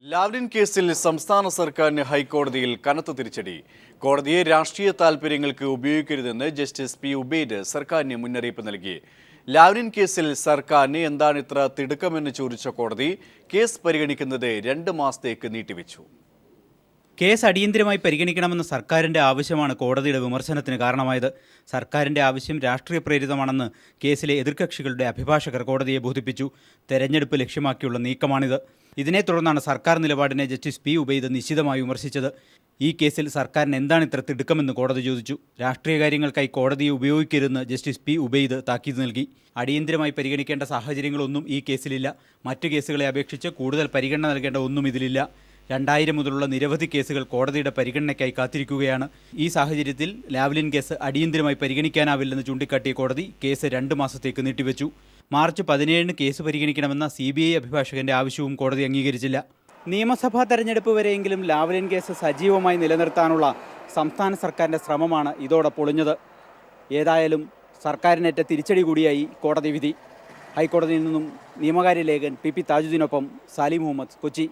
Lavalin കേസിൽ സംസ്ഥാന സർക്കാരിന് ഹൈക്കോടതിയിൽ കനത്ത തിരിച്ചടി. കോടതിയെ രാഷ്ട്രീയ താൽപര്യങ്ങൾക്ക് ഉപയോഗിക്കരുതെന്ന് ജസ്റ്റിസ് പി ഉബൈദ് സർക്കാരിന് മുന്നറിയിപ്പ് നൽകി. ലാവ്ലിൻ കേസിൽ സർക്കാരിന് എന്താണ് ഇത്ര തിടുക്കമെന്ന് ചോദിച്ച കോടതി കേസ് പരിഗണിക്കുന്നത് 2 മാസത്തേക്ക് നീട്ടിവെച്ചു. കേസ് അടിയന്തരമായി പരിഗണിക്കണമെന്ന സർക്കാരിൻ്റെ ആവശ്യമാണ് കോടതിയുടെ വിമർശനത്തിന് കാരണമായത്. സർക്കാരിൻ്റെ ആവശ്യം രാഷ്ട്രീയ പ്രേരിതമാണെന്ന് കേസിലെ എതിർകക്ഷികളുടെ അഭിഭാഷകർ കോടതിയെ ബോധിപ്പിച്ചു. തെരഞ്ഞെടുപ്പ് ലക്ഷ്യമാക്കിയുള്ള നീക്കമാണിത്. ഇതിനെ തുടർന്നാണ് സർക്കാർ നിലപാടിനെ ജസ്റ്റിസ് പി ഉബൈദ് നിശിതമായി വിമർശിച്ചത്. ഈ കേസിൽ സർക്കാരിന് എന്താണ് ഇത്ര തിടുക്കമെന്ന് കോടതി ചോദിച്ചു. രാഷ്ട്രീയ കാര്യങ്ങൾക്കായി കോടതിയെ ഉപയോഗിക്കരുതെന്ന് ജസ്റ്റിസ് പി ഉബൈദ് താക്കീത് നൽകി. അടിയന്തരമായി പരിഗണിക്കേണ്ട സാഹചര്യങ്ങളൊന്നും ഈ കേസിലില്ല. മറ്റു കേസുകളെ അപേക്ഷിച്ച് കൂടുതൽ പരിഗണന നൽകേണ്ട ഒന്നും ഇതിലില്ല. 2000 മുതലുള്ള നിരവധി കേസുകൾ കോടതിയുടെ പരിഗണനയ്ക്കായി കാത്തിരിക്കുകയാണ്. ഈ സാഹചര്യത്തിൽ ലാവ്ലിൻ കേസ് അടിയന്തരമായി പരിഗണിക്കാനാവില്ലെന്ന് ചൂണ്ടിക്കാട്ടിയ കോടതി കേസ് 2 മാസത്തേക്ക് നീട്ടിവെച്ചു. മാർച്ച് 17 കേസ് പരിഗണിക്കണമെന്ന CBI അഭിഭാഷകന്റെ ആവശ്യവും കോടതി അംഗീകരിച്ചില്ല. നിയമസഭാ തെരഞ്ഞെടുപ്പ് വരെയെങ്കിലും ലാവ്ലിൻ കേസ് സജീവമായി നിലനിർത്താനുള്ള സംസ്ഥാന സർക്കാരിൻ്റെ ശ്രമമാണ് ഇതോടെ പൊളിഞ്ഞത്. ഏതായാലും സർക്കാരിനേറ്റ തിരിച്ചടി കൂടിയായി കോടതി വിധി. ഹൈക്കോടതിയിൽ നിന്നും നിയമകാര്യ ലേഖകൻ PP താജുദ്ദീനൊപ്പം സാലി മുഹമ്മദ്, കൊച്ചി.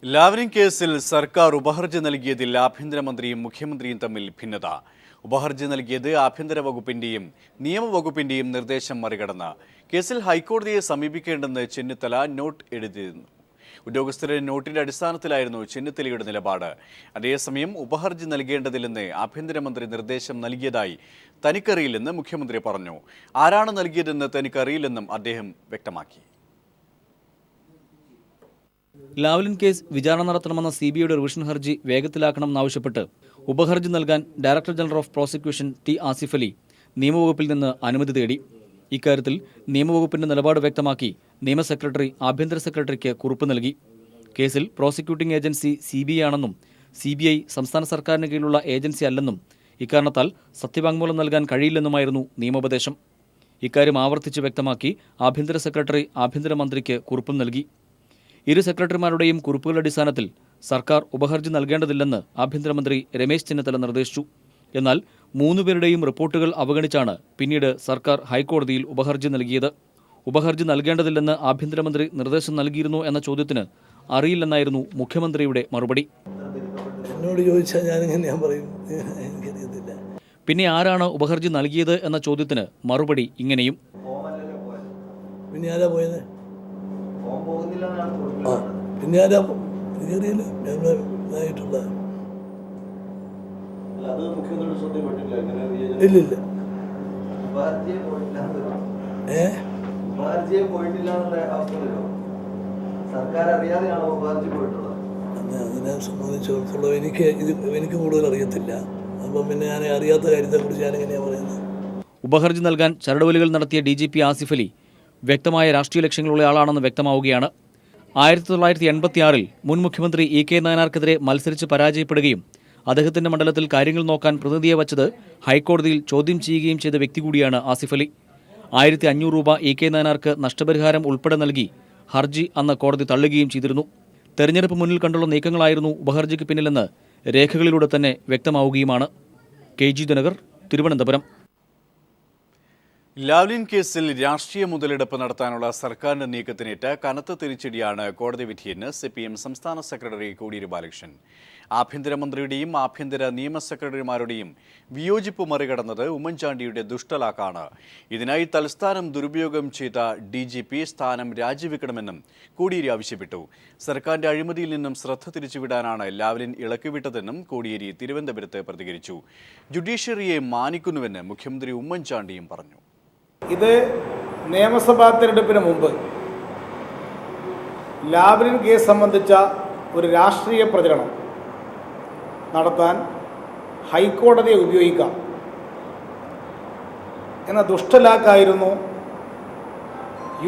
ലാവ്ലിൻ കേസിൽ സർക്കാർ ഉപഹർജി നൽകിയതിൽ ആഭ്യന്തരമന്ത്രിയും മുഖ്യമന്ത്രിയും തമ്മിൽ ഭിന്നത. ഉപഹർജി നൽകിയത് ആഭ്യന്തര വകുപ്പിന്റെയും നിയമവകുപ്പിന്റെയും നിർദ്ദേശം മറികടന്ന് കേസിൽ ഹൈക്കോടതിയെ സമീപിക്കേണ്ടെന്ന് ചെന്നിത്തല നോട്ട് എഴുതിയിരുന്നു. ഉദ്യോഗസ്ഥരുടെ നോട്ടിന്റെ അടിസ്ഥാനത്തിലായിരുന്നു ചെന്നിത്തലയുടെ നിലപാട്. അതേസമയം ഉപഹർജി നൽകേണ്ടതില്ലെന്ന് ആഭ്യന്തരമന്ത്രി നിർദ്ദേശം നൽകിയതായി തനിക്കറിയില്ലെന്ന് മുഖ്യമന്ത്രി പറഞ്ഞു. ആരാണ് നൽകിയതെന്ന് തനിക്കറിയില്ലെന്നും അദ്ദേഹം വ്യക്തമാക്കി. ലാവ്ലിൻ കേസ് വിചാരണ നടത്തണമെന്ന CBIയുടെ റിവിഷൻ ഹർജി വേഗത്തിലാക്കണമെന്നാവശ്യപ്പെട്ട് ഉപഹർജി നൽകാൻ director general of prosecution T Asif Ali നിയമവകുപ്പിൽ നിന്ന് അനുമതി തേടി. ഇക്കാര്യത്തിൽ നിയമവകുപ്പിന്റെ നിലപാട് വ്യക്തമാക്കി നിയമ സെക്രട്ടറി ആഭ്യന്തര സെക്രട്ടറിക്ക് കുറിപ്പ് നൽകി. കേസിൽ പ്രോസിക്യൂട്ടിംഗ് ഏജൻസി CBI ആണെന്നും CBI സംസ്ഥാന സർക്കാരിന് കീഴിലുള്ള ഏജൻസി അല്ലെന്നും ഇക്കാരണത്താൽ സത്യവാങ്മൂലം നൽകാൻ കഴിയില്ലെന്നുമായിരുന്നു നിയമോപദേശം. ഇക്കാര്യം ആവർത്തിച്ച് വ്യക്തമാക്കി ആഭ്യന്തര സെക്രട്ടറി ആഭ്യന്തരമന്ത്രിക്ക് കുറിപ്പും നൽകി. ഇരു സെക്രട്ടറിമാരുടെയും കുറിപ്പുകളുടെ അടിസ്ഥാനത്തിൽ സർക്കാർ ഉപഹർജി നൽകേണ്ടതില്ലെന്ന് ആഭ്യന്തരമന്ത്രി രമേശ് ചെന്നിത്തല നിർദ്ദേശിച്ചു. എന്നാൽ 3 പേരുടെയും റിപ്പോർട്ടുകൾ അവഗണിച്ചാണ് പിന്നീട് സർക്കാർ ഹൈക്കോടതിയിൽ ഉപഹർജി നൽകിയത്. ഉപഹർജി നൽകേണ്ടതില്ലെന്ന് ആഭ്യന്തരമന്ത്രി നിർദ്ദേശം നൽകിയിരുന്നു എന്ന ചോദ്യത്തിന് അറിയില്ലെന്നായിരുന്നു മുഖ്യമന്ത്രിയുടെ മറുപടി. എന്നോട് ചോദിച്ചാൽ ഞാൻ പറയും എനിക്കറിയത്തില്ല. പിന്നെ ആരാണ് ഉപഹർജി നൽകിയത് എന്ന ചോദ്യത്തിന് മറുപടി ഇങ്ങനെയും. പിന്നെ ആരാ പോയത്? പിന്നെ ആരാ? എനിക്കറിയില്ല. ഇതായിട്ടുള്ള ഇല്ലില്ല. അതിനെ സംബന്ധിച്ചിടത്തോളം എനിക്ക് കൂടുതൽ അറിയത്തില്ല. അപ്പം പിന്നെ ഞാൻ അറിയാത്ത കാര്യത്തെക്കുറിച്ച് ഞാനെങ്ങനെയാണ് പറയുന്നത്? ഉപഹർജി നൽകാൻ ചരടുവലികൾ നടത്തിയ DGP ആസിഫ് അലി വ്യക്തമായ രാഷ്ട്രീയ ലക്ഷ്യങ്ങളുള്ള ആളാണെന്ന് വ്യക്തമാവുകയാണ്. 1986 മുൻ മുഖ്യമന്ത്രി EK നായനാർക്കെതിരെ മത്സരിച്ച് പരാജയപ്പെടുകയും അദ്ദേഹത്തിന്റെ മണ്ഡലത്തിൽ കാര്യങ്ങൾ നോക്കാൻ പ്രതിനിധിയെ വച്ചത് ഹൈക്കോടതിയിൽ ചോദ്യം ചെയ്യുകയും ചെയ്ത വ്യക്തി കൂടിയാണ് ആസിഫ് അലി. 1500 രൂപ EK നായനാർക്ക് നഷ്ടപരിഹാരം ഉൾപ്പെടെ നൽകി ഹർജി അന്ന് കോടതി തള്ളുകയും ചെയ്തിരുന്നു. തെരഞ്ഞെടുപ്പ് മുന്നിൽ കണ്ടുള്ള നീക്കങ്ങളായിരുന്നു ഉപഹർജിക്ക് പിന്നിലെന്ന് രേഖകളിലൂടെ തന്നെ വ്യക്തമാവുകയുമാണ്. KG ദിനകർ, തിരുവനന്തപുരം. ലാവ്ലിൻ കേസിൽ രാഷ്ട്രീയ മുതലെടുപ്പ് നടത്താനുള്ള സർക്കാരിന്റെ നീക്കത്തിനേറ്റ കനത്ത തിരിച്ചടിയാണ് കോടതി വിധിയെന്ന് CPM സംസ്ഥാന സെക്രട്ടറി കോടിയേരി ബാലകൃഷ്ണൻ. ആഭ്യന്തരമന്ത്രിയുടെയും ആഭ്യന്തര നിയമ സെക്രട്ടറിമാരുടെയും വിയോജിപ്പ് മറികടന്നത് ഉമ്മൻചാണ്ടിയുടെ ദുഷ്ടലാക്കാണ്. ഇതിനായി തൽസ്ഥാനം ദുരുപയോഗം ചെയ്ത DGP സ്ഥാനം രാജിവെക്കണമെന്നും കോടിയേരി ആവശ്യപ്പെട്ടു. സർക്കാരിന്റെ അഴിമതിയിൽ നിന്നും ശ്രദ്ധ തിരിച്ചുവിടാനാണ് ലാവ്ലിൻ ഇളക്കിവിട്ടതെന്നും കോടിയേരി തിരുവനന്തപുരത്ത് പ്രതികരിച്ചു. ജുഡീഷ്യറിയെ മാനിക്കുന്നുവെന്ന് മുഖ്യമന്ത്രി ഉമ്മൻചാണ്ടിയും പറഞ്ഞു. ഇത് നിയമസഭാ തെരഞ്ഞെടുപ്പിന് മുമ്പ് ലാവ്ലിൻ കേസ് സംബന്ധിച്ച ഒരു രാഷ്ട്രീയ പ്രചരണം നടത്താൻ ഹൈക്കോടതിയെ ഉപയോഗിക്കാം എന്ന ദുഷ്ടലാക്കായിരുന്നു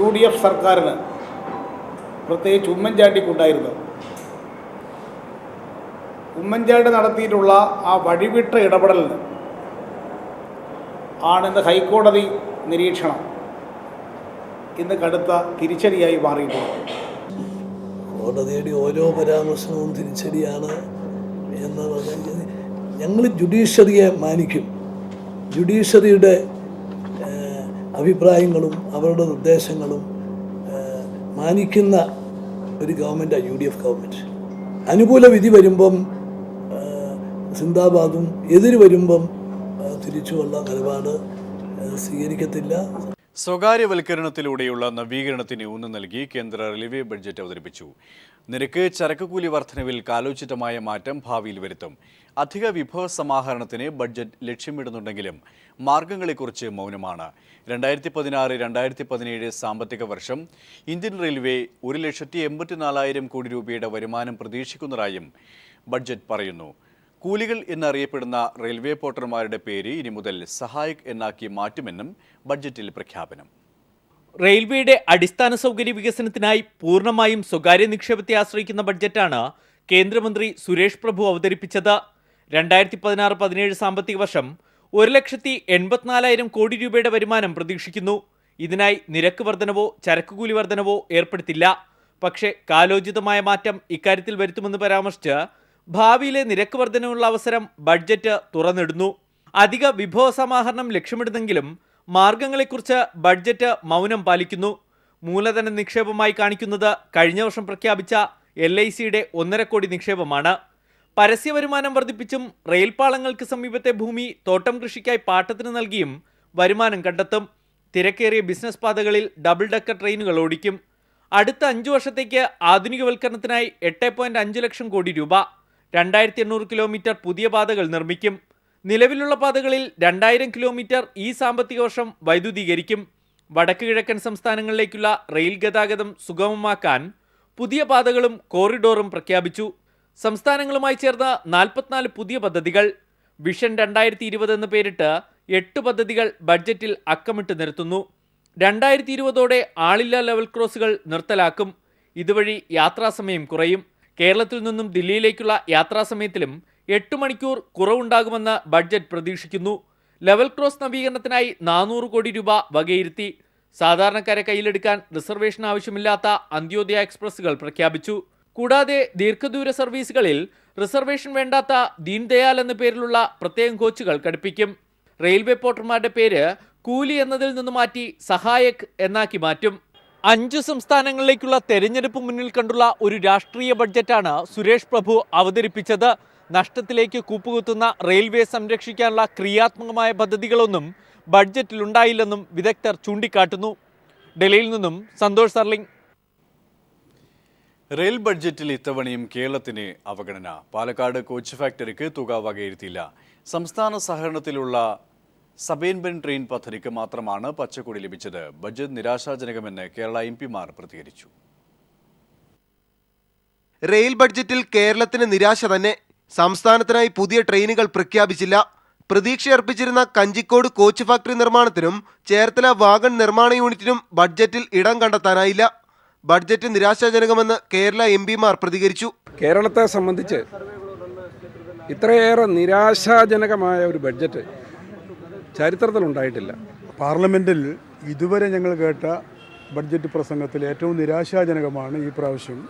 UDF സർക്കാരിന്, പ്രത്യേകിച്ച് ഉമ്മൻചാണ്ടിക്കുണ്ടായിരുന്നത്. ഉമ്മൻചാണ്ടി നടത്തിയിട്ടുള്ള ആ വഴിവിട്ട ഇടപെടലിന് ആണിന്ന് ഹൈക്കോടതി നിരീക്ഷണം ഇന്ന് കടുത്ത തിരിച്ചടിയായി മാറിയിട്ടുണ്ട്. കോടതിയുടെ ഓരോ പരാമർശവും തിരിച്ചടിയാണ് എന്ന് പറഞ്ഞാൽ ഞങ്ങൾ ജുഡീഷ്യറിയെ മാനിക്കും. ജുഡീഷ്യറിയുടെ അഭിപ്രായങ്ങളും അവരുടെ നിർദ്ദേശങ്ങളും മാനിക്കുന്ന ഒരു ഗവൺമെൻറ്റാണ് UDF ഗവൺമെൻറ്. അനുകൂല വിധി വരുമ്പം സിന്ദാബാദും എതിര് വരുമ്പം തിരിച്ചുള്ള നിലപാട് സ്വീകരിക്കത്തില്ല. സ്വകാര്യവൽക്കരണത്തിലൂടെയുള്ള നവീകരണത്തിന് ഊന്നൽ നൽകി കേന്ദ്ര റെയിൽവേ ബഡ്ജറ്റ് അവതരിപ്പിച്ചു. നിരക്ക് ചരക്കുകൂലി വർധനവിൽ കാലോചിതമായ മാറ്റം ഭാവിയിൽ വരുത്തും. അധിക വിഭവ സമാഹരണത്തിന് ബഡ്ജറ്റ് ലക്ഷ്യമിടുന്നുണ്ടെങ്കിലും മാർഗങ്ങളെക്കുറിച്ച് മൗനമാണ്. 2016-2017 സാമ്പത്തിക വർഷം ഇന്ത്യൻ റെയിൽവേ 1,84,000 കോടി രൂപയുടെ വരുമാനം പ്രതീക്ഷിക്കുന്നതായും ബഡ്ജറ്റ് പറയുന്നു. കൂലികൾ എന്നറിയപ്പെടുന്ന റെയിൽവേ പോർട്ടർമാരുടെ പേര് ഇനി മുതൽ സഹായക് എന്നാക്കി മാറ്റുമെന്നും ബഡ്ജറ്റിൽ പ്രഖ്യാപനം. റെയിൽവേയുടെ അടിസ്ഥാന സൗകര്യ വികസനത്തിനായി പൂർണ്ണമായും സ്വകാര്യ നിക്ഷേപത്തെ ആശ്രയിക്കുന്ന ബഡ്ജറ്റാണ് കേന്ദ്രമന്ത്രി സുരേഷ് പ്രഭു അവതരിപ്പിച്ചത്. 2016-17 സാമ്പത്തിക വർഷം 1,84,000 കോടി രൂപയുടെ വരുമാനം പ്രതീക്ഷിക്കുന്നു. ഇതിനായി നിരക്ക് വർധനവോ ചരക്കുകൂലി വർധനവോ ഏർപ്പെടുത്തില്ല. പക്ഷേ കാലോചിതമായ മാറ്റം ഇക്കാര്യത്തിൽ വരുത്തുമെന്ന് പരാമർശിച്ച് ഭാവിയിലെ നിരക്ക് വർധനയുള്ള അവസരം ബഡ്ജറ്റ് തുറന്നിടുന്നു. അധിക വിഭവ സമാഹരണം ലക്ഷ്യമിടുന്നെങ്കിലും മാർഗങ്ങളെക്കുറിച്ച് ബഡ്ജറ്റ് മൗനം പാലിക്കുന്നു. മൂലധന നിക്ഷേപമായി കാണിക്കുന്നത് കഴിഞ്ഞ വർഷം പ്രഖ്യാപിച്ച LICയുടെ 1.5 കോടി നിക്ഷേപമാണ്. പരസ്യ വരുമാനം വർദ്ധിപ്പിച്ചും റെയിൽപാളങ്ങൾക്ക് സമീപത്തെ ഭൂമി തോട്ടം കൃഷിക്കായി പാട്ടത്തിന് നൽകിയും വരുമാനം കണ്ടെത്തും. തിരക്കേറിയ ബിസിനസ് പാതകളിൽ ഡബിൾ ഡക്കർ ട്രെയിനുകൾ ഓടിക്കും. അടുത്ത 5 വർഷത്തേക്ക് ആധുനികവൽക്കരണത്തിനായി 8.5 ലക്ഷം കോടി രൂപ, 2800 കിലോമീറ്റർ പുതിയ പാതകൾ നിർമ്മിക്കും. നിലവിലുള്ള പാതകളിൽ 2000 കിലോമീറ്റർ ഈ സാമ്പത്തിക വർഷം വൈദ്യുതീകരിക്കും. വടക്ക് കിഴക്കൻ സംസ്ഥാനങ്ങളിലേക്കുള്ള റെയിൽ ഗതാഗതം സുഗമമാക്കാൻ പുതിയ പാതകളും കോറിഡോറും പ്രഖ്യാപിച്ചു. സംസ്ഥാനങ്ങളുമായി ചേർന്ന് 44 പുതിയ പദ്ധതികൾ. വിഷൻ 2020 എന്ന് പേരിട്ട് 8 പദ്ധതികൾ ബഡ്ജറ്റിൽ അക്കമിട്ട് നിരത്തുന്നു. 2020ഓടെ ആളില്ലാ ലെവൽ ക്രോസുകൾ നിർത്തലാക്കും. ഇതുവഴി യാത്രാസമയം കുറയും. കേരളത്തിൽ നിന്നും ദില്ലിയിലേക്കുള്ള യാത്രാസമയത്തിലും 8 മണിക്കൂർ കുറവുണ്ടാകുമെന്ന് ബഡ്ജറ്റ് പ്രതീക്ഷിക്കുന്നു. ലെവൽ ക്രോസ് നവീകരണത്തിനായി 400 കോടി രൂപ വകയിരുത്തി. സാധാരണക്കാരെ കയ്യിലെടുക്കാൻ റിസർവേഷൻ ആവശ്യമില്ലാത്ത അന്ത്യോദയ എക്സ്പ്രസുകൾ പ്രഖ്യാപിച്ചു. കൂടാതെ ദീർഘദൂര സർവീസുകളിൽ റിസർവേഷൻ വേണ്ടാത്ത ദീൻ ദയാൽ എന്ന പേരിലുള്ള പ്രത്യേകം കോച്ചുകൾ ഘടിപ്പിക്കും. റെയിൽവേ പോർട്ടർമാരുടെ പേര് കൂലി എന്നതിൽ നിന്ന് മാറ്റി സഹായക് എന്നാക്കി മാറ്റും. 5 സംസ്ഥാനങ്ങളിലേക്കുള്ള തെരഞ്ഞെടുപ്പ് മുന്നിൽ കണ്ടുള്ള ഒരു രാഷ്ട്രീയ ബഡ്ജറ്റാണ് സുരേഷ് പ്രഭു അവതരിപ്പിച്ചത്. നഷ്ടത്തിലേക്ക് കൂപ്പുകുത്തുന്ന റെയിൽവേ സംരക്ഷിക്കാനുള്ള ക്രിയാത്മകമായ പദ്ധതികളൊന്നും ബഡ്ജറ്റിലുണ്ടായില്ലെന്നും വിദഗ്ധർ ചൂണ്ടിക്കാട്ടുന്നു. ഡൽഹിയിൽ നിന്നും സന്തോഷ് സർലിംഗ്. റെയിൽ ബഡ്ജറ്റിൽ ഇത്തവണയും കേരളത്തിന് അവഗണന. പാലക്കാട് കോച്ച് ഫാക്ടറിക്ക് തുക വകയിരുത്തിയില്ല. സംസ്ഥാന സഹകരണത്തിലുള്ള സബേൻബൻ ട്രെയിൻ പദ്ധതിക്ക് മാത്രമാണ് പച്ചക്കൊടി ലഭിച്ചത്. ബഡ്ജറ്റ് നിരാശാജനകമെന്ന് കേരള MPമാർ പ്രതികരിച്ചു. റെയിൽ ബഡ്ജറ്റിൽ കേരളത്തിന് നിരാശ തന്നെ. സംസ്ഥാനത്തിനായി പുതിയ ട്രെയിനുകൾ പ്രഖ്യാപിച്ചില്ല. പ്രതീക്ഷയർപ്പിച്ചിരുന്ന കഞ്ചിക്കോട് കോച്ച് ഫാക്ടറി നിർമ്മാണത്തിനും ചേർത്തല വാഗൺ നിർമ്മാണ യൂണിറ്റിനും ബഡ്ജറ്റിൽ ഇടം കണ്ടെത്താനായില്ല. ബഡ്ജറ്റ് നിരാശാജനകമെന്ന് കേരള MPമാർ പ്രതികരിച്ചു. കേരളത്തെ സംബന്ധിച്ച് ഇത്രയേറെ നിരാശാജനകമായ ഒരു ബഡ്ജറ്റ് ചരിത്രത്തിലുണ്ടായിട്ടില്ല. പാർലമെൻറ്റിൽ ഇതുവരെ ഞങ്ങൾ കേട്ട ബഡ്ജറ്റ് പ്രസംഗത്തിൽ ഏറ്റവും നിരാശാജനകമാണ് ഈ പ്രാവശ്യം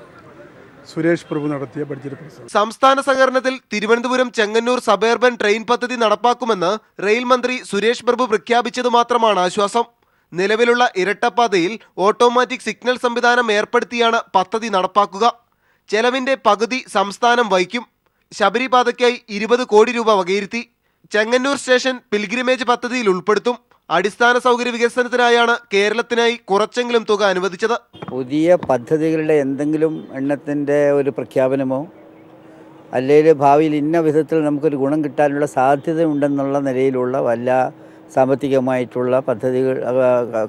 സുരേഷ് പ്രഭു നടത്തിയ ബഡ്ജറ്റ് പ്രസംഗം. സംസ്ഥാന സഹകരണത്തിൽ തിരുവനന്തപുരം ചെങ്ങന്നൂർ സബർബൻ ട്രെയിൻ പദ്ധതി നടപ്പാക്കുമെന്ന് റെയിൽ മന്ത്രി സുരേഷ് പ്രഭു പ്രഖ്യാപിച്ചത് മാത്രമാണ് ആശ്വാസം. നിലവിലുള്ള ഇരട്ടപ്പാതയിൽ ഓട്ടോമാറ്റിക് സിഗ്നൽ സംവിധാനം ഏർപ്പെടുത്തിയാണ് പദ്ധതി നടപ്പാക്കുക. ചെലവിന്റെ പകുതി സംസ്ഥാനം വഹിക്കും. ശബരിപാതയ്ക്കായി 20 കോടി രൂപ വകയിരുത്തി. ചെങ്ങന്നൂർ സ്റ്റേഷൻ പിൽഗ്രിമേജ് പദ്ധതിയിൽ ഉൾപ്പെടുത്തും. അടിസ്ഥാന സൗകര്യ വികസനത്തിനായാണ് കേരളത്തിനായി കുറച്ചെങ്കിലും തുക അനുവദിച്ചത്. പുതിയ പദ്ധതികളുടെ എന്തെങ്കിലും എണ്ണത്തിൻ്റെ ഒരു പ്രഖ്യാപനമോ അല്ലെങ്കിൽ ഭാവിയിൽ ഇന്ന വിധത്തിൽ നമുക്കൊരു ഗുണം കിട്ടാനുള്ള സാധ്യത ഉണ്ടെന്നുള്ള നിലയിലുള്ള വല്ല സാമ്പത്തികമായിട്ടുള്ള പദ്ധതികൾ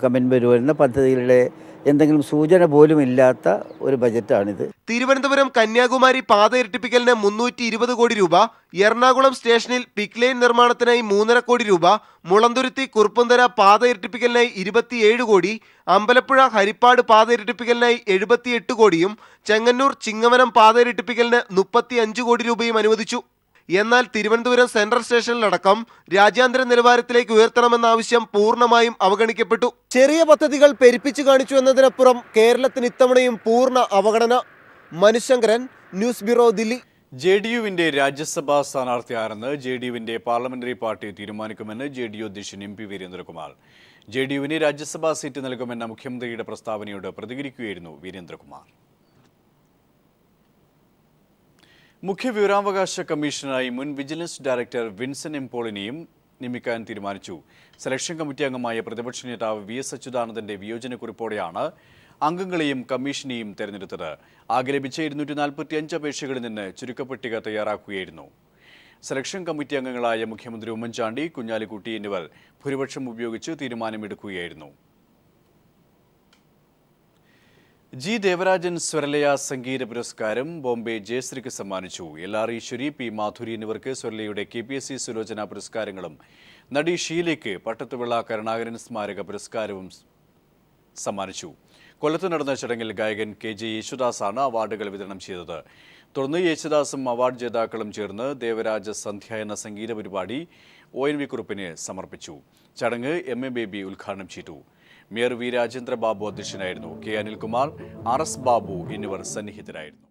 കമ്മിറ്റ്മെൻറ്റ് വരുന്ന പദ്ധതികളുടെ എന്തെങ്കിലും സൂചന പോലും ഇല്ലാത്ത ഒരു ബജറ്റാണിത്. തിരുവനന്തപുരം കന്യാകുമാരി പാത ഇരട്ടിപ്പിക്കലിന് 320 കോടി രൂപ, എറണാകുളം സ്റ്റേഷനിൽ പിക്ക് ലൈൻ നിർമ്മാണത്തിനായി 3.5 കോടി രൂപ, മുളന്തുരുത്തി കുറുപ്പന്തര പാത ഇരട്ടിപ്പിക്കലിനായി 27 കോടി, അമ്പലപ്പുഴ ഹരിപ്പാട് പാത ഇരട്ടിപ്പിക്കലിനായി 78 കോടിയും ചെങ്ങന്നൂർ ചിങ്ങവനം പാത ഇരട്ടിപ്പിക്കലിന് 35 കോടി രൂപയും അനുവദിച്ചു. എന്നാൽ തിരുവനന്തപുരം സെൻട്രൽ സ്റ്റേഷനിലടക്കം രാജ്യാന്തര നിലവാരത്തിലേക്ക് ഉയർത്തണമെന്ന ആവശ്യം പൂർണ്ണമായും അവഗണിക്കപ്പെട്ടു. ചെറിയ പദ്ധതികൾ പെരുപ്പിച്ചു കാണിച്ചു എന്നതിനപ്പുറം കേരളത്തിന് ഇത്തവണയും പൂർണ്ണ അവഗണന. മനുശങ്കരൻ, ന്യൂസ് ബ്യൂറോ, ദില്ലി. JDUവിന്റെ രാജ്യസഭാ സ്ഥാനാർത്ഥി ആരെന്ന് JDUവിന്റെ പാർലമെന്ററി പാർട്ടി തീരുമാനിക്കുമെന്ന് JDU അധ്യക്ഷൻ MP വീരേന്ദ്രകുമാർ. JDUവിന് രാജ്യസഭാ സീറ്റ് നൽകുമെന്ന മുഖ്യമന്ത്രിയുടെ പ്രസ്താവനയോട് പ്രതികരിക്കുകയായിരുന്നു വീരേന്ദ്രകുമാർ. മുഖ്യ വിവരാവകാശ കമ്മീഷനായി മുൻ വിജിലൻസ് ഡയറക്ടർ വിൻസൻ എം പോളിനെയും നിയമിക്കാൻ തീരുമാനിച്ചു. സെലക്ഷൻ കമ്മിറ്റി അംഗമായ പ്രതിപക്ഷ നേതാവ് വി.എസ്. അച്യുതാനന്ദന്റെ വിയോജനക്കുറിപ്പോടെയാണ് അംഗങ്ങളെയും കമ്മീഷനെയും തെരഞ്ഞെടുത്തത്. ആകെ ലഭിച്ച 245 അപേക്ഷകളിൽ നിന്ന് ചുരുക്കപ്പട്ടിക തയ്യാറാക്കുകയായിരുന്നു. സെലക്ഷൻ കമ്മിറ്റി അംഗങ്ങളായ മുഖ്യമന്ത്രി ഉമ്മൻചാണ്ടി, കുഞ്ഞാലിക്കുട്ടി എന്നിവർ ഭൂരിപക്ഷം ഉപയോഗിച്ച് തീരുമാനമെടുക്കുകയായിരുന്നു. ജി ദേവരാജൻ സ്വരലയ സംഗീത പുരസ്കാരം ബോംബെ ജയശ്രീക്ക് സമ്മാനിച്ചു. LR ഈശ്വരി, പി മാധുരി എന്നിവർക്ക് സ്വരലയുടെ KPSC സുലോചന പുരസ്കാരങ്ങളും നടി ഷീലയ്ക്ക് പട്ടത്തുവിള കരുണാകരൻ സ്മാരക പുരസ്കാരവും സമ്മാനിച്ചു. കൊല്ലത്ത് നടന്ന ചടങ്ങിൽ ഗായകൻ KJ യേശുദാസാണ് അവാർഡുകൾ വിതരണം ചെയ്തത്. തുടർന്ന് യേശുദാസും അവാർഡ് ജേതാക്കളും ചേർന്ന് ദേവരാജ സന്ധ്യ എന്ന സംഗീത പരിപാടി ONV കുറുപ്പിന് സമർപ്പിച്ചു. ചടങ്ങ് MA ബേബി ഉദ്ഘാടനം ചെയ്തു. മേയർ വി രാജേന്ദ്ര ബാബു അധ്യക്ഷനായിരുന്നു. K അനിൽകുമാർ, RS ബാബു എന്നിവർ സന്നിഹിതരായിരുന്നു.